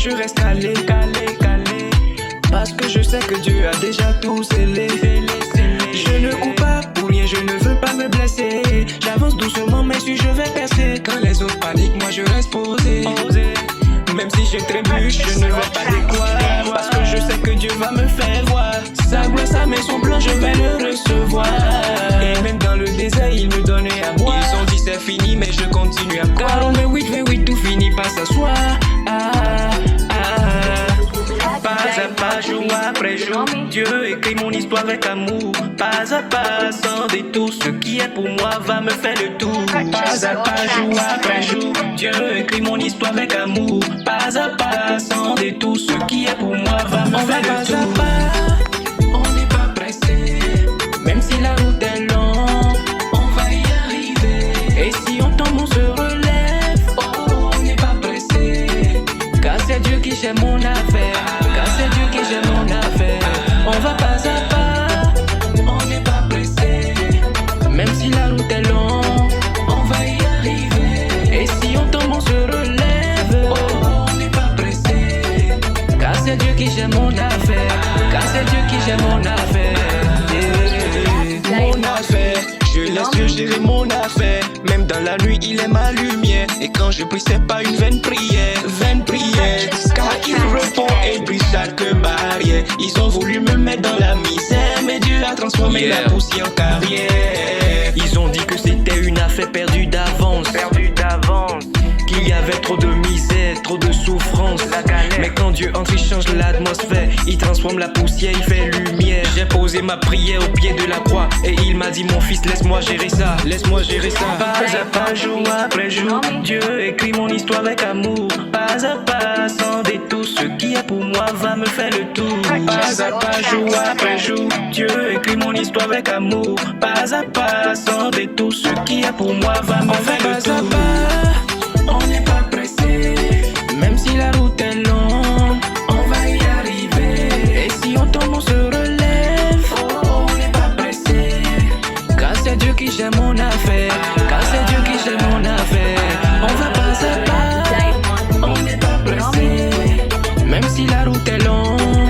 je reste calé, calé, calé. Parce que je sais que Dieu a déjà tout scellé. Je ne cours pas pour rien, je ne veux pas me blesser. J'avance doucement, mais si je vais percer. Quand les autres paniquent, moi je reste posé. Même si je trébuche, je ne vais pas décoller. Parce que je sais que Dieu va me faire voir. Sa gloire, sa maison blanche, je vais le recevoir. Et même dans le désert, il me donnait à boire. Ils ont dit c'est fini, mais je continue à croire. Mais oui, tout finit par s'asseoir. Pas à pas, jour après jour, Dieu écrit mon histoire avec amour. Pas à pas, sans détour, ce qui est pour moi va me faire le tour. Pas à pas, jour après jour, Dieu écrit mon histoire avec amour. Pas à pas, sans détour, ce qui est pour moi va me faire le tour. Pas à pas, on n'est pas pressé, même si la route est longue, on va y arriver. Et si on tombe, on se relève, oh, on n'est pas pressé, car c'est Dieu qui gère mon affaire. C'est Dieu qui gère mon affaire. On va pas à pas, on n'est pas pressé. Même si la route est longue, on va y arriver. Et si on tombe, on se relève. Oh, on n'est pas pressé, car c'est Dieu qui gère mon affaire. Car c'est Dieu qui gère mon affaire. Mon affaire, je laisse Dieu gérer mon affaire. Même dans la nuit, il est ma lumière. Et quand je prie, c'est pas une vaine prière. Car il répond et brise chaque barrière. Ils ont voulu me mettre dans la misère, mais Dieu a transformé la poussière en carrière. Ils ont dit que c'était une affaire perdue d'avance, qu'il y avait trop de misère, trop de souffrance. Mais quand Dieu entre, il change l'atmosphère. Il transforme la poussière, il fait lumière. J'ai posé ma prière au pied de la croix et il m'a dit mon fils, laisse-moi gérer ça, laisse-moi gérer ça. Pas à pas, jour après jour, Dieu écrit mon histoire avec amour. Pas à pas, sans détour, ce qui est pour moi va me faire le tour. Pas à pas, jour après jour, Dieu écrit mon histoire avec amour. Pas à pas, sans détour, ce qui est pour moi va me faire le tour. On n'est pas pressé, même si la route est longue, on va y arriver. Et si on tombe, on se relève. Oh, on n'est pas pressé, car c'est Dieu qui gère mon affaire. Car c'est Dieu qui gère mon affaire. On va pas à pas, on n'est pas pressé, même si la route est longue.